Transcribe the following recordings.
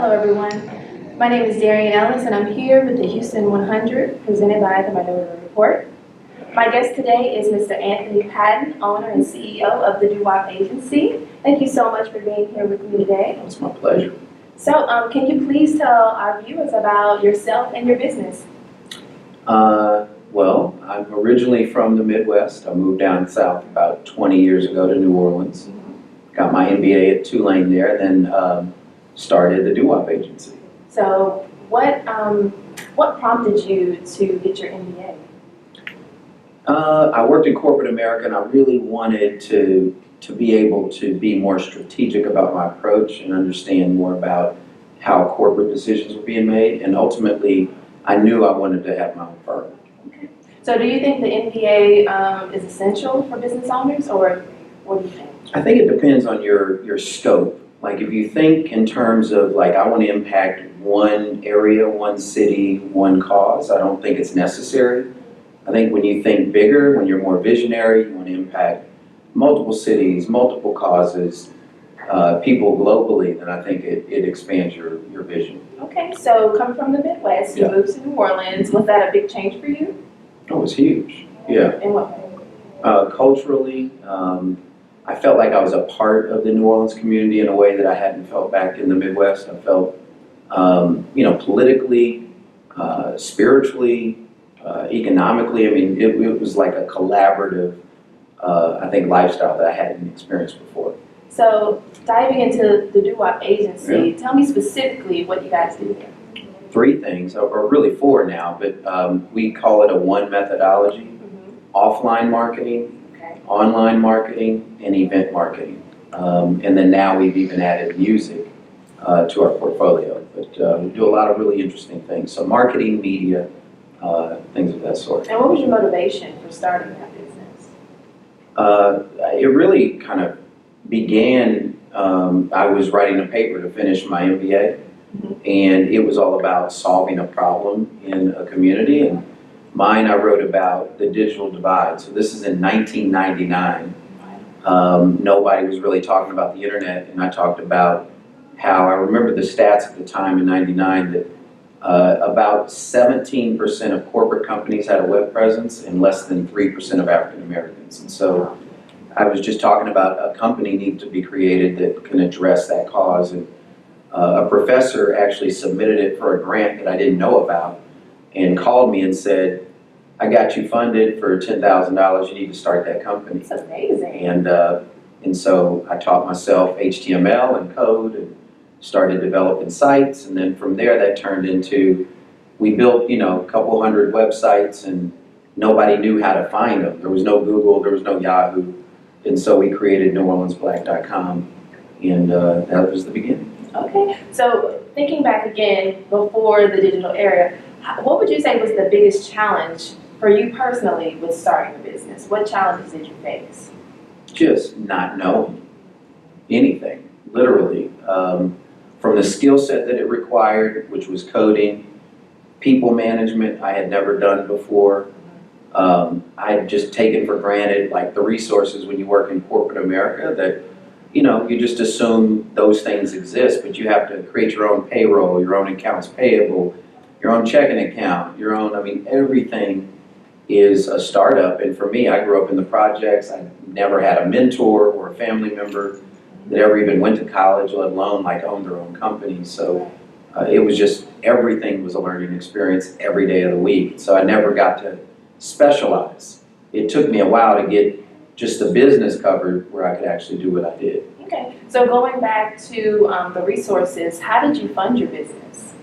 Hello everyone, my name is Darian Ellis and I'm here with the Houston 100 presented by the Minority Report. My guest today is Mr. Anthony Patton, owner and CEO of the Do-WAP Agency. Thank you so much for being here with me today. It's my pleasure. So can you please tell our viewers about yourself and your business? Well, I'm originally from the Midwest. I moved down south about 20 years ago to New Orleans. Got my MBA at Tulane there, then started the Do-WAP Agency. So what prompted you to get your MBA? I worked in corporate America and I really wanted to be able to be more strategic about my approach and understand more about how corporate decisions were being made. And ultimately, I knew I wanted to have my own firm. Okay. So do you think the MBA is essential for business owners, or what do you think? I think it depends on your scope. Like if you think in terms of like, I want to impact one area, one city, one cause, I don't think it's necessary. I think when you think bigger, when you're more visionary, you want to impact multiple cities, multiple causes, people globally, then I think it expands your vision. Okay, so coming from the Midwest, you moved to New Orleans. Was that a big change for you? It was huge, yeah. In what way? Culturally, I felt like I was a part of the New Orleans community in a way that I hadn't felt back in the Midwest. I felt, politically, spiritually, economically. I mean, it was like a collaborative, I think, lifestyle that I hadn't experienced before. So diving into the Do-WAP Agency, tell me specifically what you guys do there. 3 things, or really 4 now, but we call it a one methodology: offline marketing, online marketing, and event marketing. And then now we've even added music to our portfolio. But we do a lot of really interesting things. So marketing, media, things of that sort. And what was your motivation for starting that business? It really kind of began, I was writing a paper to finish my MBA, and it was all about solving a problem in a community. And mine, I wrote about the digital divide. So this is in 1999. Nobody was really talking about the internet, and I talked about how, I remember the stats at the time in 99, that about 17% of corporate companies had a web presence and less than 3% of African Americans. And so I was just talking about a company needs to be created that can address that cause. And a professor actually submitted it for a grant that I didn't know about and called me and said, I got you funded for $10,000, you need to start that company. That's amazing. And so I taught myself HTML and code and started developing sites. And then from there, that turned into, we built, a couple hundred websites and nobody knew how to find them. There was no Google, there was no Yahoo. And so we created NewOrleansBlack.com, and that was the beginning. Okay, so thinking back again, before the digital era, what would you say was the biggest challenge for you personally with starting a business? What challenges did you face? Just not knowing anything, literally. From the skill set that it required, which was coding, people management I had never done before. I had just taken for granted like the resources when you work in corporate America that, you just assume those things exist, but you have to create your own payroll, your own accounts payable, your own checking account, everything is a startup. And for me, I grew up in the projects. I never had a mentor or a family member that ever even went to college, let alone like owned their own company. So it was just, everything was a learning experience every day of the week. So I never got to specialize. It took me a while to get just the business covered where I could actually do what I did. Okay, so going back to the resources, how did you fund your business?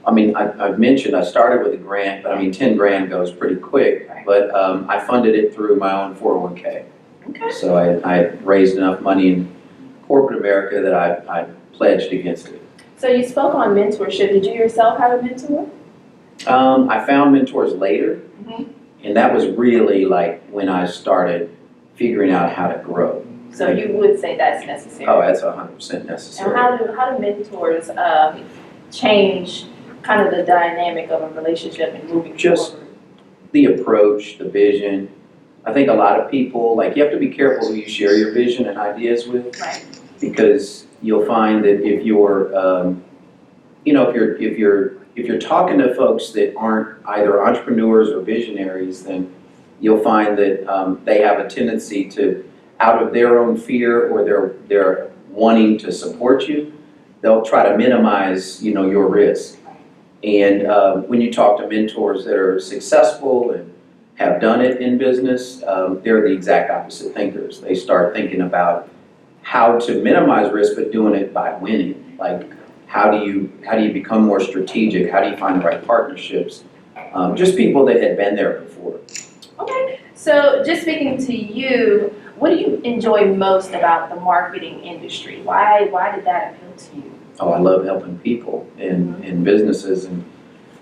I mean, I've mentioned I started with a grant, but I mean, 10 grand goes pretty quick, but I funded it through my own 401k. Okay. So I raised enough money in corporate America that I pledged against it. So you spoke on mentorship. Did you yourself have a mentor? I found mentors later, and that was really like when I started figuring out how to grow. So you would say that's necessary? Oh, that's 100% necessary. And how do mentors change kind of the dynamic of a relationship and moving forward? The approach, the vision. I think a lot of people, like, you have to be careful who you share your vision and ideas with. Right. Because you'll find that if you're if you're talking to folks that aren't either entrepreneurs or visionaries, then you'll find that they have a tendency to, out of their own fear or their wanting to support you, they'll try to minimize, your risk. And when you talk to mentors that are successful and have done it in business, they're the exact opposite thinkers. They start thinking about how to minimize risk, but doing it by winning. Like, how do you become more strategic? How do you find the right partnerships? Just people that had been there before. Okay, so just speaking to you, what do you enjoy most about the marketing industry? Why did that appeal to you? Oh, I love helping people in businesses, and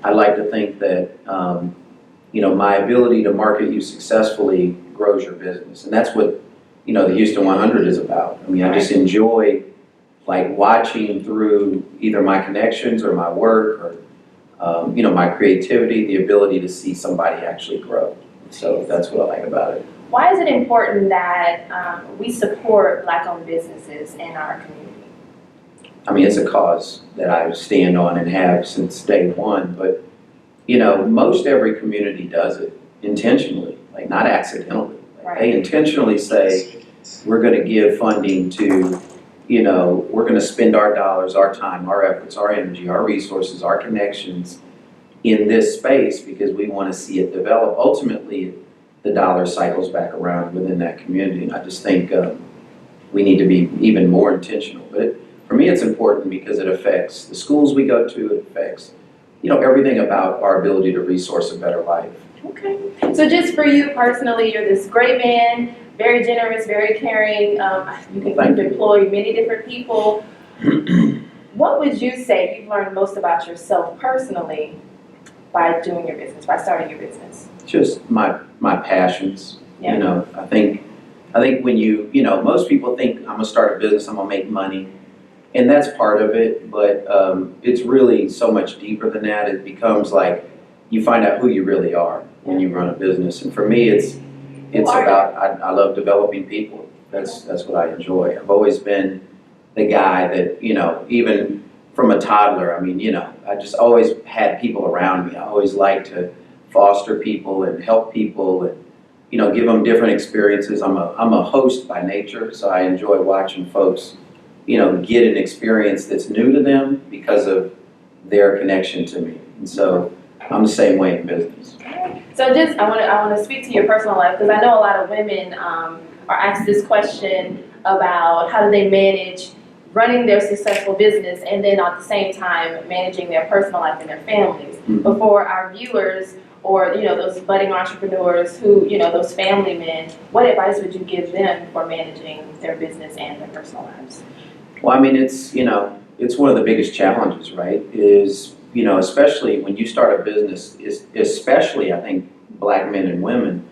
I like to think that my ability to market you successfully grows your business, and that's what the Houston 100 is about. I mean, I just enjoy watching through either my connections or my work or my creativity, the ability to see somebody actually grow. So that's what I like about it. Why is it important that we support Black-owned businesses in our community? I mean, it's a cause that I stand on and have since day one, but most every community does it intentionally, not accidentally. Right. They intentionally say, we're going to give funding to, we're going to spend our dollars, our time, our efforts, our energy, our resources, our connections in this space because we want to see it develop. Ultimately, the dollar cycles back around within that community. And I just think we need to be even more intentional. But for me, it's important because it affects the schools we go to. It affects, everything about our ability to resource a better life. Okay. So just for you personally, you're this great man, very generous, very caring. You've employed many different people. What would you say you've learned most about yourself personally by doing your business, by starting your business? Just my passions. Yeah. I think when most people think I'm gonna start a business, I'm gonna make money, and that's part of it. But it's really so much deeper than that. It becomes like you find out who you really are when you run a business. And for me, it's about I love developing people. That's what I enjoy. I've always been the guy that even from a toddler. I mean, I just always had people around me. I always liked to foster people and help people and give them different experiences. I'm a host by nature, so I enjoy watching folks get an experience that's new to them because of their connection to me. And so I'm the same way in business. So I want to speak to your personal life because I know a lot of women are asked this question about how do they manage running their successful business and then at the same time managing their personal life and their families. Mm-hmm. But for our viewers or those budding entrepreneurs who those family men, what advice would you give them for managing their business and their personal lives? Well, I mean, it's one of the biggest challenges, right? Is especially when you start a business, especially I think Black men and women,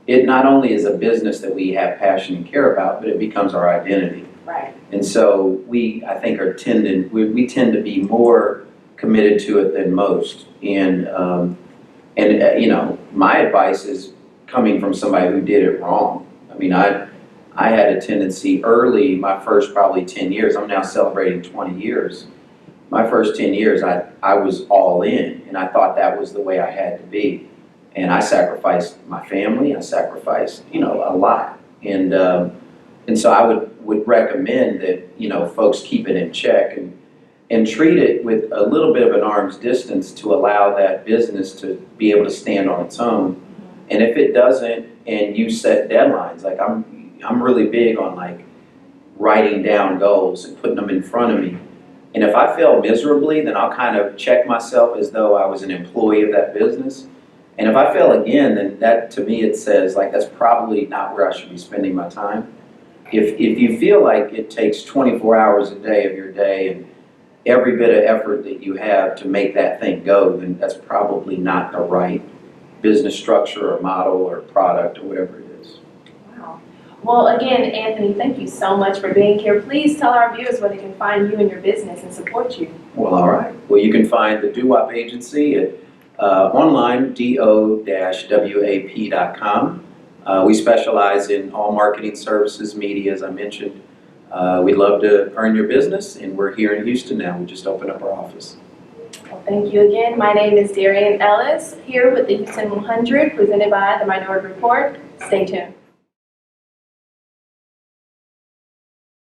it not only is a business that we have passion and care about, but it becomes our identity. Right. And so we tend to be more committed to it than most. And my advice is coming from somebody who did it wrong. I mean, I had a tendency early, my first probably 10 years, I'm now celebrating 20 years. My first 10 years, I was all in, and I thought that was the way I had to be. And I sacrificed my family, I sacrificed, a lot. And so I would recommend that, folks keep it in check and treat it with a little bit of an arm's distance to allow that business to be able to stand on its own. And if it doesn't, and you set deadlines, like I'm really big on writing down goals and putting them in front of me. And if I fail miserably, then I'll kind of check myself as though I was an employee of that business. And if I fail again, then that to me it says that's probably not where I should be spending my time. If you feel like it takes 24 hours a day of your day and every bit of effort that you have to make that thing go, then that's probably not the right business structure or model or product or whatever it is. Wow. Well, again, Anthony, thank you so much for being here. Please tell our viewers where they can find you and your business and support you. Well, all right. Well, you can find the Do-WAP Agency at online, do-wap.com. We specialize in all marketing services, media, as I mentioned. We'd love to earn your business, and we're here in Houston now. We just opened up our office. Well, thank you again. My name is Darian Ellis, here with the Houston 100, presented by the Minority Report. Stay tuned.